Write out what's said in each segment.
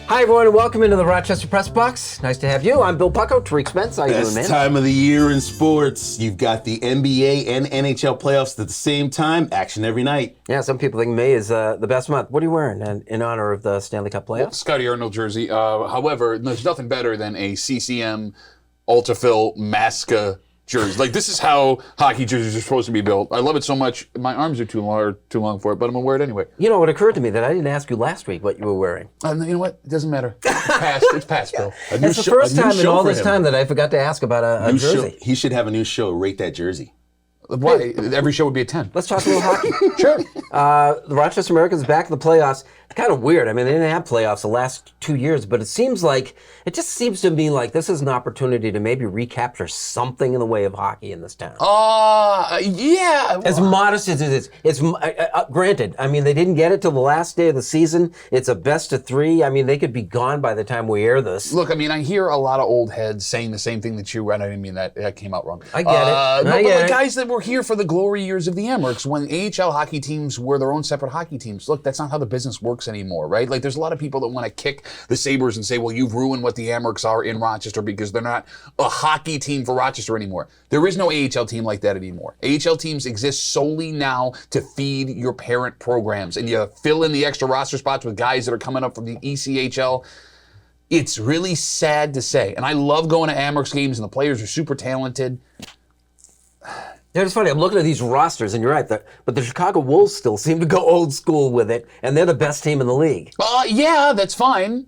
Hi, everyone, and welcome into the Rochester Press Box. Nice to have you. I'm Bill Pucko, Tariq Spence. How you doing, man? Best time of the year in sports. You've got the NBA and NHL playoffs at the same time. Action every night. Yeah, some people think May is the best month. What are you wearing in honor of the Stanley Cup playoffs? Scotty Arnold jersey. However, there's nothing better than a CCM Ultrafill Masca jersey. Like, this is how hockey jerseys are supposed to be built. I love it so much. My arms are too long for it, but I'm going to wear it anyway. You know, it occurred to me that I didn't ask you last week what you were wearing. You know what? It doesn't matter. It's past, Bill. It's the first time in all this time that I forgot to ask about a jersey. He should have a new show, Rate That Jersey. Why? Every show would be a 10. Let's talk a little hockey. Sure. The Rochester Americans back in the playoffs. It's kind of weird. I mean, they didn't have playoffs the last 2 years, but it just seems to me like this is an opportunity to maybe recapture something in the way of hockey in this town. Yeah. As modest as it is, it's granted. I mean, they didn't get it till the last day of the season. It's a best of three. I mean, they could be gone by the time we air this. Look, I mean, I hear a lot of old heads saying the same thing that you read. I didn't mean that came out wrong. I get it. But guys that were here for the glory years of the Amerks, when AHL hockey teams were their own separate hockey teams. Look, that's not how the business works anymore, right? Like, there's a lot of people that want to kick the Sabres and say, well, you've ruined what the Amerks are in Rochester because they're not a hockey team for Rochester anymore. There is no AHL team like that anymore. AHL teams exist solely now to feed your parent programs, and you fill in the extra roster spots with guys that are coming up from the ECHL. It's really sad to say, and I love going to Amerks games, and the players are super talented. Yeah, it's funny. I'm looking at these rosters, and you're right. But the Chicago Wolves still seem to go old school with it, and they're the best team in the league. Yeah, that's fine.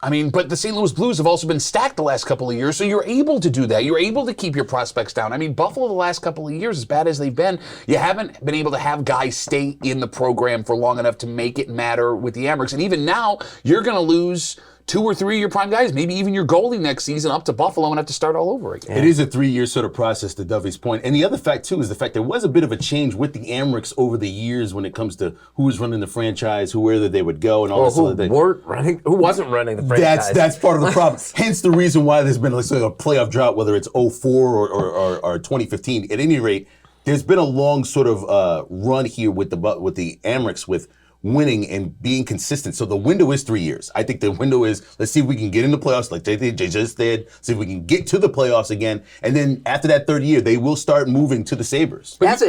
I mean, but the St. Louis Blues have also been stacked the last couple of years, so you're able to do that. You're able to keep your prospects down. I mean, Buffalo the last couple of years, as bad as they've been, you haven't been able to have guys stay in the program for long enough to make it matter with the Amerks. And even now, you're going to lose 2 or 3 of your prime guys, maybe even your goalie next season up to Buffalo and have to start all over again. It is a 3-year sort of process, to Duffy's point. And the other fact, too, is the fact there was a bit of a change with the Amerks over the years when it comes to who was running the franchise, where they would go, and all this other thing. Who wasn't running the franchise? That's part of the problem. Hence the reason why there's been like a playoff drought, whether it's 04 or 2015. At any rate, there's been a long sort of run here with the Amerks with winning and being consistent. So the window is 3 years. I think the window is, let's see if we can get in the playoffs like they just did, see if we can get to the playoffs again. And then after that third year, they will start moving to the Sabres. As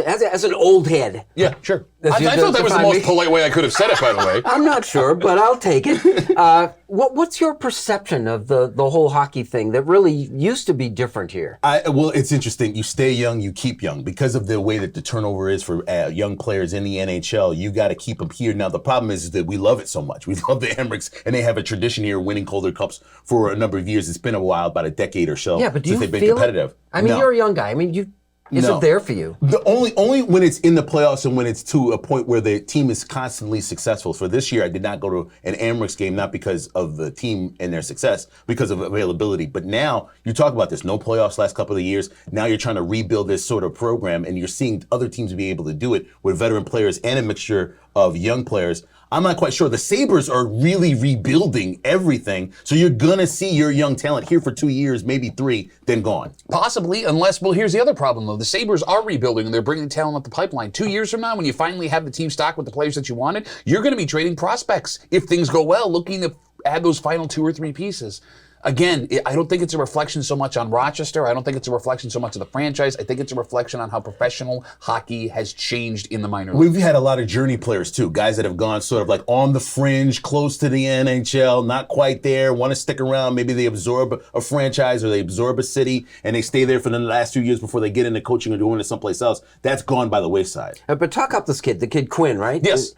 an old head. Yeah, sure. I thought that was the most polite way I could have said it, by the way. I'm not sure, but I'll take it. What's your perception of the whole hockey thing that really used to be different here? Well, it's interesting. You stay young, you keep young. Because of the way that the turnover is for young players in the NHL, you got to keep them here. Now, the problem is that we love it so much. We love the Amerks, and they have a tradition here winning Calder Cups for a number of years. It's been a while, about a decade or so, but since they've been competitive. I mean, you're a young guy. I mean, is it there for you? The only when it's in the playoffs and when it's to a point where the team is constantly successful. For this year, I did not go to an Amerks game, not because of the team and their success, because of availability. But now, you talk about this, no playoffs last couple of years. Now you're trying to rebuild this sort of program, and you're seeing other teams be able to do it with veteran players and a mixture of young players. I'm not quite sure. The Sabres are really rebuilding everything. So you're going to see your young talent here for 2 years, maybe 3, then gone. Possibly, unless, well, here's the other problem, though. The Sabres are rebuilding, and they're bringing talent up the pipeline. 2 years from now, when you finally have the team stocked with the players that you wanted, you're going to be trading prospects, if things go well, looking to add those final 2 or 3 pieces. Again, I don't think it's a reflection so much on Rochester. I don't think it's a reflection so much of the franchise. I think it's a reflection on how professional hockey has changed in the minor leagues. We've had a lot of journey players, too. Guys that have gone sort of like on the fringe, close to the NHL, not quite there, want to stick around. Maybe they absorb a franchise or they absorb a city, and they stay there for the last few years before they get into coaching or doing it someplace else. That's gone by the wayside. But talk up this kid, the kid Quinn, right? Yes.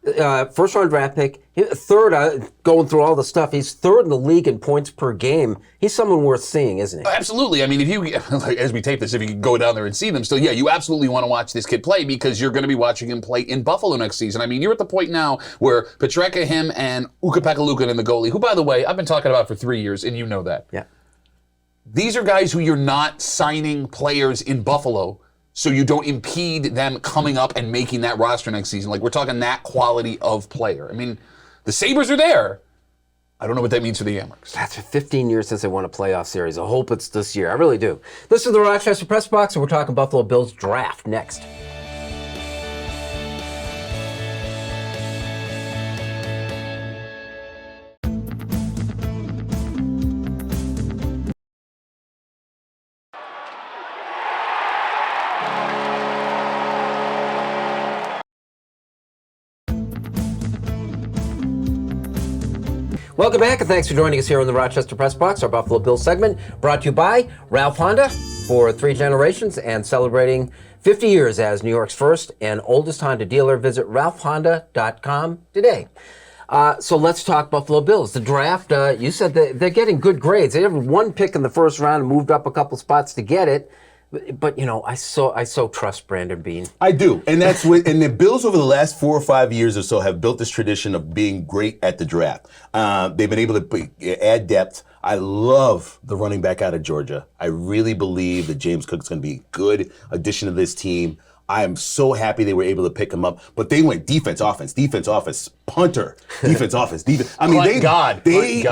First round draft pick, third, going through all the stuff, he's third in the league in points per game. He's someone worth seeing, isn't he? Absolutely. I mean, if you, as we tape this, if you can go down there and see them still, yeah, you absolutely want to watch this kid play because you're going to be watching him play in Buffalo next season. I mean, you're at the point now where Petreka, him, and Ukko-Pekka in the goalie, who, by the way, I've been talking about for 3 years, and you know that. Yeah. These are guys who you're not signing players in Buffalo so you don't impede them coming up and making that roster next season. Like, we're talking that quality of player. I mean, the Sabres are there. I don't know what that means for the Amerks. That's 15 years since they won a playoff series. I hope it's this year. I really do. This is the Rochester Press Box, and we're talking Buffalo Bills draft next. Welcome back, and thanks for joining us here on the Rochester Press Box, our Buffalo Bills segment, brought to you by Ralph Honda for 3 generations and celebrating 50 years as New York's first and oldest Honda dealer. Visit ralphhonda.com today. So let's talk Buffalo Bills. The draft, you said that they're getting good grades. They have 1 pick in the first round and moved up a couple spots to get it. But I so trust Brandon Beane. I do, and that's what. And the Bills over the last 4 or 5 years or so have built this tradition of being great at the draft. They've been able to add depth. I love the running back out of Georgia. I really believe that James Cook's going to be a good addition to this team. I am so happy they were able to pick him up. But they went defense, offense, punter, defense, offense, defense. I mean, Punt God. They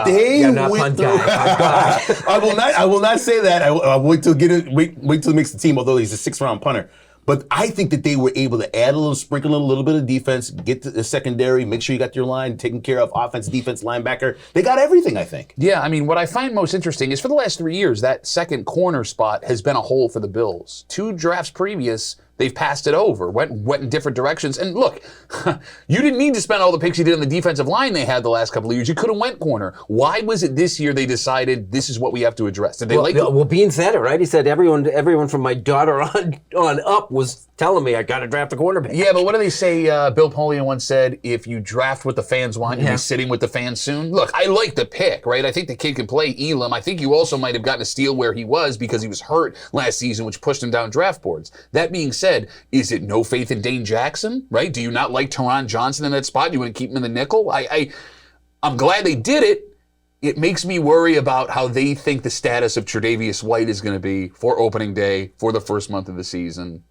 not went punt through. guy. I will not say that. I'll wait till wait till he makes the team. Although he's a 6th-round punter. But I think that they were able to add sprinkle in a little bit of defense, get to the secondary, make sure you got your line taken care of, offense, defense, linebacker. They got everything, I think. Yeah, I mean, what I find most interesting is for the last 3 years, that second corner spot has been a hole for the Bills. 2 drafts previous, they've passed it over, went in different directions. And look, you didn't need to spend all the picks you did on the defensive line they had the last couple of years. You could have went corner. Why was it this year they decided this is what we have to address? Did they well, Beane said it, right? He said everyone from my daughter on up was telling me I got to draft a quarterback. Yeah, but what do they say? Bill Pucko once said, if you draft what the fans want, you'll be sitting with the fans soon. Look, I like the pick, right? I think the kid can play Elam. I think you also might have gotten a steal where he was because he was hurt last season, which pushed him down draft boards. That being said, is it no faith in Dane Jackson, right? Do you not like Teron Johnson in that spot? You want to keep him in the nickel? I'm glad they did it. It makes me worry about how they think the status of Tre'Davious White is going to be for opening day, for the first month of the season.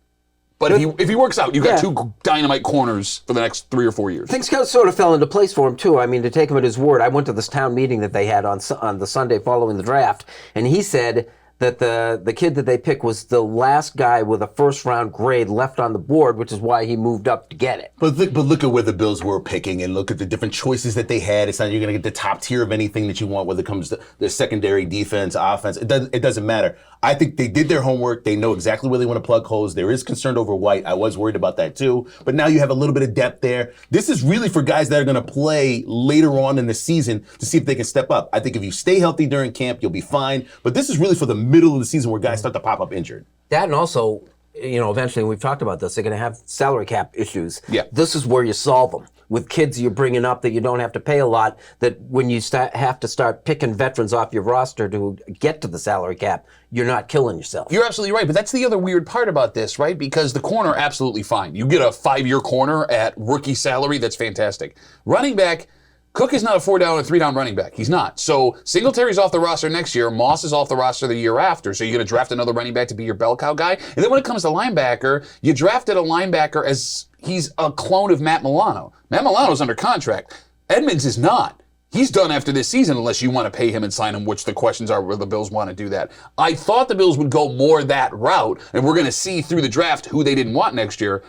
But if he works out, you've got 2 dynamite corners for the next 3 or 4 years. Things sort of fell into place for him, too. I mean, to take him at his word, I went to this town meeting that they had on the Sunday following the draft, and he said that the kid that they picked was the last guy with a first-round grade left on the board, which is why he moved up to get it. But look at where the Bills were picking and look at the different choices that they had. It's not you're going to get the top tier of anything that you want, whether it comes to the secondary, defense, offense. It doesn't matter. I think they did their homework. They know exactly where they want to plug holes. There is concern over White. I was worried about that too. But now you have a little bit of depth there. This is really for guys that are going to play later on in the season to see if they can step up. I think if you stay healthy during camp, you'll be fine. But this is really for the middle of the season where guys start to pop up injured. That, and also, eventually, we've talked about this, they're going to have salary cap issues. Yeah. This is where you solve them. With kids you're bringing up that you don't have to pay a lot, that when you have to start picking veterans off your roster to get to the salary cap, you're not killing yourself. You're absolutely right, but that's the other weird part about this, right? Because the corner, absolutely fine. You get a 5-year corner at rookie salary, that's fantastic. Running back, Cook is not a 4-down or 3-down running back. He's not. So Singletary's off the roster next year. Moss is off the roster the year after. So you're going to draft another running back to be your bell cow guy. And then when it comes to linebacker, you drafted a linebacker as he's a clone of Matt Milano. Matt Milano's under contract. Edmonds is not. He's done after this season unless you want to pay him and sign him, which the questions are whether the Bills want to do that. I thought the Bills would go more that route, and we're going to see through the draft who they didn't want next year.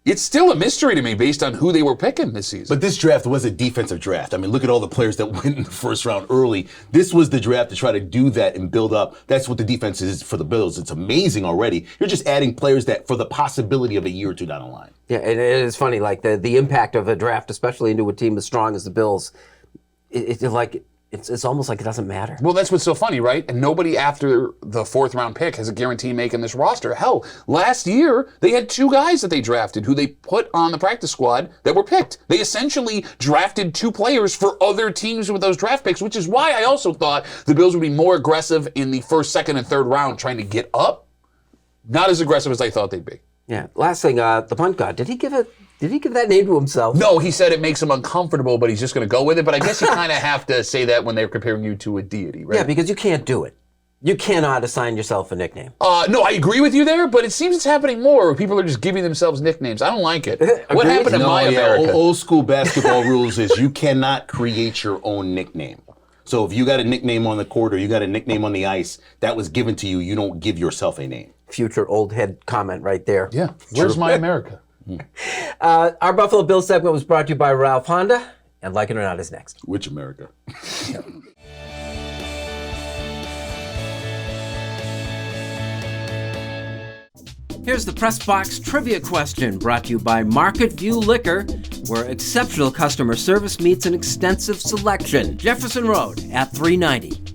It's still a mystery to me based on who they were picking this season. But this draft was a defensive draft. I mean, look at all the players that went in the first round early. This was the draft to try to do that and build up. That's what the defense is for the Bills. It's amazing already. You're just adding players that for the possibility of a year or two down the line. Yeah, and it is funny, like the impact of a draft, especially into a team as strong as the Bills, it's almost like it doesn't matter. Well, that's what's so funny, right? And nobody after the 4th round pick has a guarantee making this roster. Hell, last year, they had 2 guys that they drafted who they put on the practice squad that were picked. They essentially drafted 2 players for other teams with those draft picks, which is why I also thought the Bills would be more aggressive in the 1st, 2nd, and 3rd round trying to get up. Not as aggressive as I thought they'd be. Yeah. Last thing, the Punt God, did he give that name to himself? No, he said it makes him uncomfortable, but he's just going to go with it. But I guess you kind of have to say that when they're comparing you to a deity, right? Yeah, because you can't do it. You cannot assign yourself a nickname. No, I agree with you there, but it seems it's happening more where people are just giving themselves nicknames. I don't like it. What happened in my America? Old school basketball rules is you cannot create your own nickname. So if you got a nickname on the court or you got a nickname on the ice, that was given to you. You don't give yourself a name. Future old head comment right there. Yeah. Where's my America? Our Buffalo Bills segment was brought to you by Ralph Honda, and Like It or Not is next. Which America? Here's the Press Box Trivia question brought to you by Market View Liquor. where exceptional customer service meets an extensive selection. Jefferson Road at 390.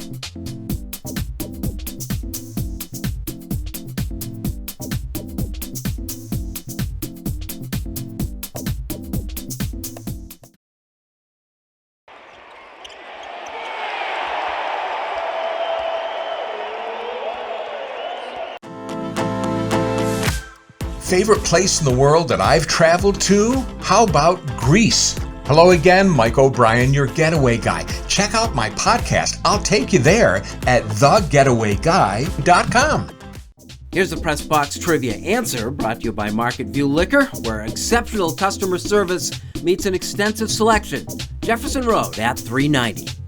Favorite place in the world that I've traveled to? How about Greece? Hello again, Mike O'Brien, your getaway guy. Check out my podcast. I'll take you there at thegetawayguy.com. Here's the Press Box Trivia answer, brought to you by Market View Liquor, where exceptional customer service meets an extensive selection. Jefferson Road at 390.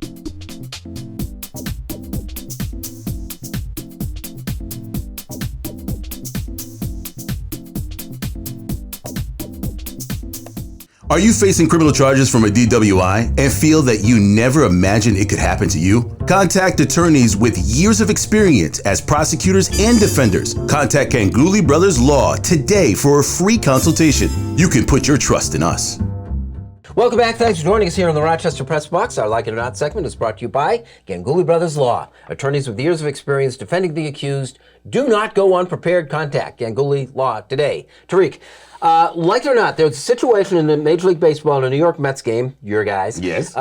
Are you facing criminal charges from a DWI and feel that you never imagined it could happen to you? Contact attorneys with years of experience as prosecutors and defenders. Contact Ganguly Brothers Law today for a free consultation. You can put your trust in us. Welcome back. Thanks for joining us here on the Rochester Press Box. Our Like It or Not segment is brought to you by Ganguly Brothers Law. Attorneys with years of experience defending the accused. Do not go unprepared. Contact Ganguly Law today. Tariq, like it or not, there's a situation in the Major League Baseball in a New York Mets game, your guys, Yes.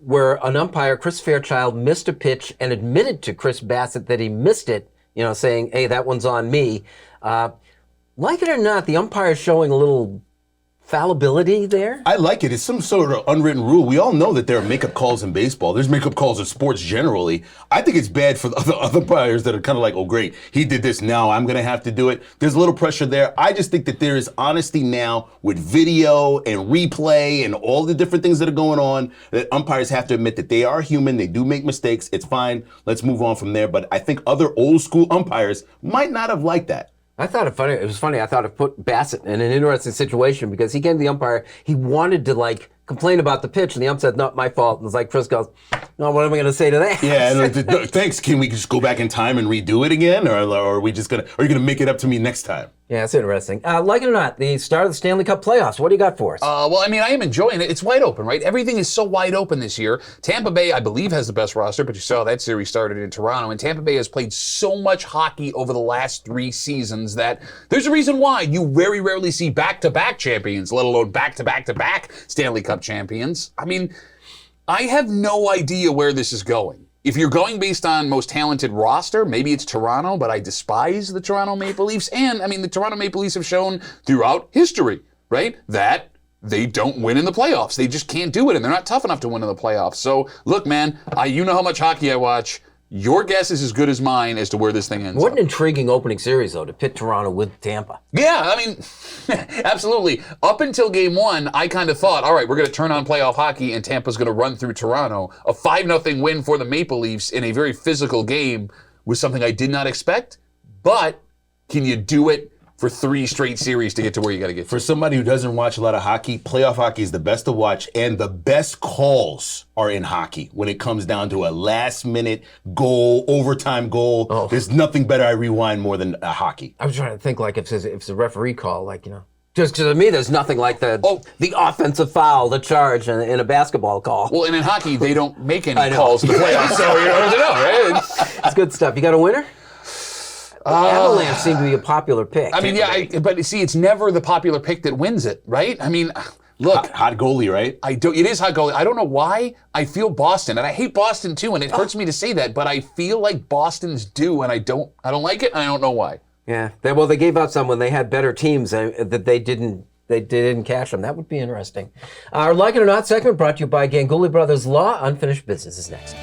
where an umpire, Chris Fairchild, missed a pitch and admitted to Chris Bassitt that he missed it, saying, hey, that one's on me. Like it or not, the umpire's showing a little fallibility there. I like it. It's some sort of unwritten rule. We all know that there are makeup calls in baseball. There's makeup calls in sports generally. I think it's bad for the other players that are kind of like, oh, great, he did this, now I'm going to have to do it. There's a little pressure there. I just think that there is honesty now with video and replay and all the different things that are going on, that umpires have to admit that they are human. They do make mistakes. It's fine. Let's move on from there. But I think other old school umpires might not have liked that. I thought it funny. It was funny. I thought it put Bassitt in an interesting situation because he came to the umpire. He wanted to complain about the pitch, and the ump said, "Not my fault." And it's like Chris goes, "No, what am I going to say to that?" Yeah, and thanks. Can we just go back in time and redo it again, or are we just gonna? Are you gonna make it up to me next time? Yeah, it's interesting. Like it or not, the start of the Stanley Cup Playoffs. What do you got for us? Well, I mean, I am enjoying it. It's wide open, right? Everything is so wide open this year. Tampa Bay, I believe, has the best roster, but you saw that series started in Toronto, and Tampa Bay has played so much hockey over the last 3 seasons that there's a reason why you very rarely see back-to-back champions, let alone back-to-back-to-back Stanley Cup champions. I mean, I have no idea where this is going. If you're going based on most talented roster, maybe it's Toronto, but I despise the Toronto Maple Leafs. And, I mean, the Toronto Maple Leafs have shown throughout history, right, that they don't win in the playoffs. They just can't do it, and they're not tough enough to win in the playoffs. So, look, man, you know how much hockey I watch. Your guess is as good as mine as to where this thing ends What up. an intriguing opening series, though, to pit Toronto with Tampa. Yeah, I mean, absolutely. Up until game 1, I kind of thought, all right, we're going to turn on playoff hockey and Tampa's going to run through Toronto. A 5-0 win for the Maple Leafs in a very physical game was something I did not expect. But can you do it for 3 straight series to get to where you got to get to? For somebody who doesn't watch a lot of hockey, playoff hockey is the best to watch, and the best calls are in hockey when it comes down to a last-minute goal, overtime goal. Oh. There's nothing better I rewind more than hockey. I was trying to think, if it's a referee call, just to me, there's nothing like the offensive foul, the charge in a basketball call. Well, and in hockey, they don't make any calls in the playoffs, so you don't know, right? It's good stuff. You got a winner? Avalanche seemed to be a popular pick. I mean, yeah, but see, it's never the popular pick that wins it, right? I mean, look. Hot goalie, right? It is hot goalie. I don't know why. I feel Boston, and I hate Boston too, and it hurts me to say that, but I feel like Boston's due, and I don't like it, and I don't know why. Yeah. They gave out some when they had better teams that they didn't cash them. That would be interesting. Our Like It or Not segment brought to you by Ganguly Brothers Law. Unfinished Business is next.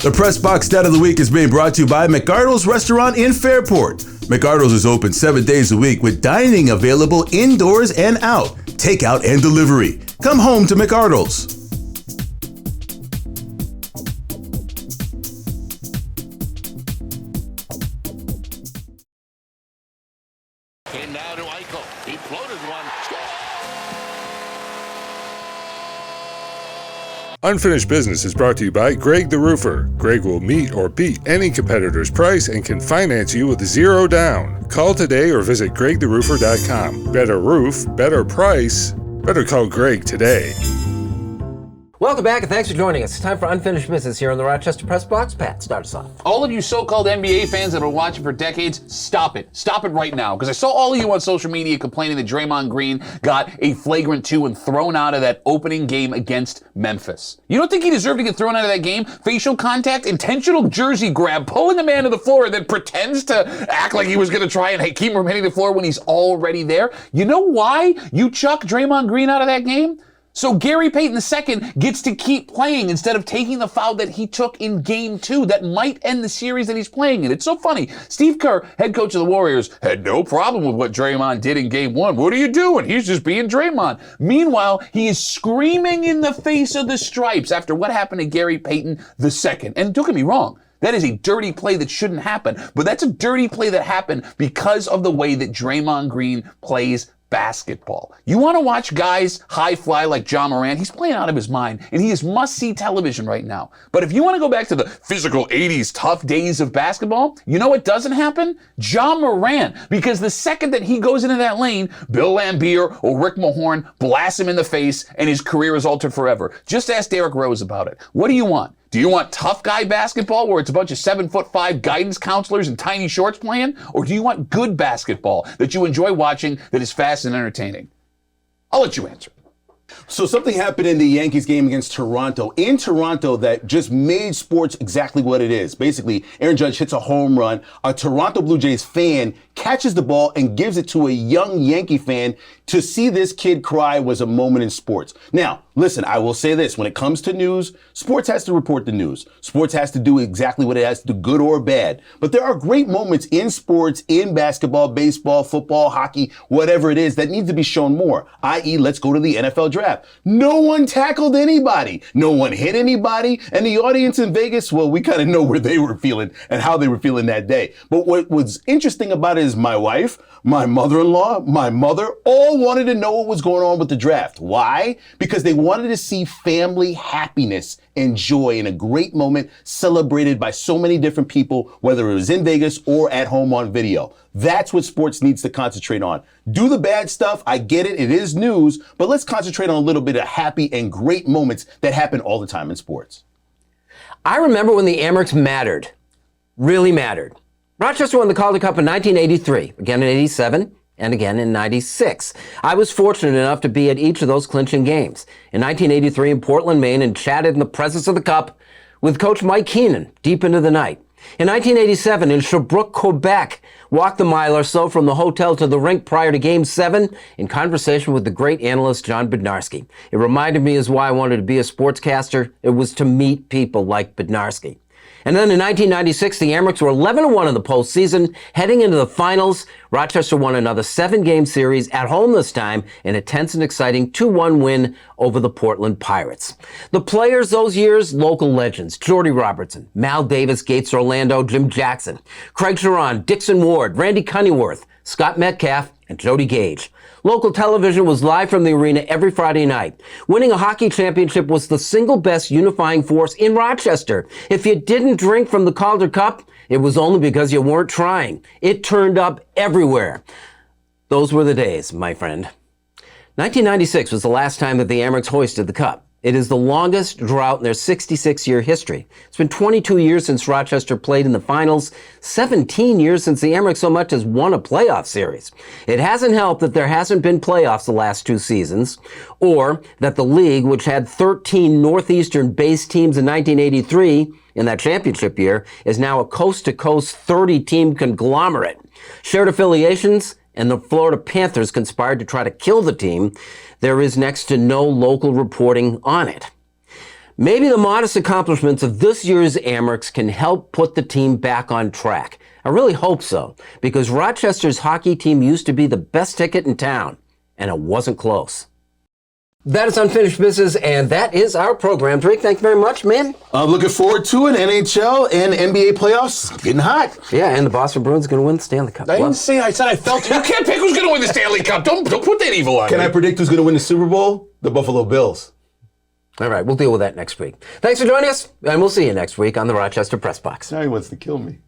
The Press Box Stat of the Week is being brought to you by McArdle's Restaurant in Fairport. McArdle's is open 7 days a week with dining available indoors and out, takeout and delivery. Come home to McArdle's. And now to Eichel. He floated one. Unfinished Business is brought to you by Greg the Roofer. Greg will meet or beat any competitor's price and can finance you with 0 down. Call today or visit gregtheroofer.com. Better roof, better price. Better call Greg today. Welcome back, and thanks for joining us. It's time for Unfinished Business here on the Rochester Press Box. Pat, start us off. All of you so-called NBA fans that have been watching for decades, stop it. Stop it right now. Because I saw all of you on social media complaining that Draymond Green got a flagrant 2 and thrown out of that opening game against Memphis. You don't think he deserved to get thrown out of that game? Facial contact, intentional jersey grab, pulling the man to the floor, and then pretends to act like he was going to try and keep him hitting the floor when he's already there. You know why you chuck Draymond Green out of that game? So Gary Payton II gets to keep playing instead of taking the foul that he took in Game 2 that might end the series that he's playing in. It's so funny. Steve Kerr, head coach of the Warriors, had no problem with what Draymond did in Game 1. What are you doing? He's just being Draymond. Meanwhile, he is screaming in the face of the stripes after what happened to Gary Payton II. And don't get me wrong. That is a dirty play that shouldn't happen. But that's a dirty play that happened because of the way that Draymond Green plays basketball. You want to watch guys high fly like John Morant? He's playing out of his mind, and he is must-see television right now. But if you want to go back to the physical 80s tough days of basketball, you know what doesn't happen? John Morant. Because the second that he goes into that lane, Bill Laimbeer or Rick Mahorn blasts him in the face, and his career is altered forever. Just ask Derrick Rose about it. What do you want? Do you want tough guy basketball where it's a bunch of 7'5" guidance counselors in tiny shorts playing? Or do you want good basketball that you enjoy watching that is fast and entertaining? I'll let you answer. So something happened in the Yankees game against Toronto. In Toronto that just made sports exactly what it is. Basically, Aaron Judge hits a home run. A Toronto Blue Jays fan catches the ball and gives it to a young Yankee fan. To see this kid cry was a moment in sports. Now, listen, I will say this. When it comes to news, sports has to report the news. Sports has to do exactly what it has to do, good or bad. But there are great moments in sports, in basketball, baseball, football, hockey, whatever it is, that needs to be shown more. I.e., let's go to the NFL draft. No one tackled anybody. No one hit anybody. And the audience in Vegas, well, we kind of know where they were feeling and how they were feeling that day. But what was interesting about it is my wife, my mother-in-law, my mother, all wanted to know what was going on with the draft. Why? Because they wanted to see family happiness and joy in a great moment celebrated by so many different people, whether it was in Vegas or at home on video. That's what sports needs to concentrate on. Do the bad stuff. I get it. It is news, but let's concentrate on a little bit of happy and great moments that happen all the time in sports. I remember when the Amerks mattered, really mattered. Rochester won the Calder Cup in 1983, again in 87, and again in 96. I was fortunate enough to be at each of those clinching games. In 1983 in Portland, Maine, and chatted in the presence of the Cup with Coach Mike Keenan deep into the night. In 1987 in Sherbrooke, Quebec, walked the mile or so from the hotel to the rink prior to Game 7 in conversation with the great analyst John Bednarski. It reminded me as why I wanted to be a sportscaster. It was to meet people like Bednarski. And then in 1996, the Amerks were 11-1 in the postseason. Heading into the finals, Rochester won another 7-game series at home this time in a tense and exciting 2-1 win over the Portland Pirates. The players those years, local legends: Jordy Robertson, Mal Davis, Gates Orlando, Jim Jackson, Craig Sharon, Dixon Ward, Randy Cunneyworth, Scott Metcalf, and Jody Gage. Local television was live from the arena every Friday night. Winning a hockey championship was the single best unifying force in Rochester. If you didn't drink from the Calder Cup, it was only because you weren't trying. It turned up everywhere. Those were the days, my friend. 1996 was the last time that the Amerks hoisted the cup. It is the longest drought in their 66-year history. It's been 22 years since Rochester played in the finals, 17 years since the Amerks so much as won a playoff series. It hasn't helped that there hasn't been playoffs the last 2 seasons, or that the league, which had 13 Northeastern-based teams in 1983 in that championship year, is now a coast-to-coast 30-team conglomerate. Shared affiliations and the Florida Panthers conspired to try to kill the team. There is next to no local reporting on it. Maybe the modest accomplishments of this year's Amerks can help put the team back on track. I really hope so, because Rochester's hockey team used to be the best ticket in town, and it wasn't close. That is Unfinished Business, and that is our program. Tariq, thank you very much, man. I'm looking forward to it. NHL and NBA playoffs getting hot. Yeah, and the Boston Bruins are going to win the Stanley Cup. I didn't say. I said I felt. You can't pick who's going to win the Stanley Cup. Don't put that evil on Can me. I predict who's going to win the Super Bowl? The Buffalo Bills. All right, we'll deal with that next week. Thanks for joining us, and we'll see you next week on the Rochester Press Box. Now he wants to kill me.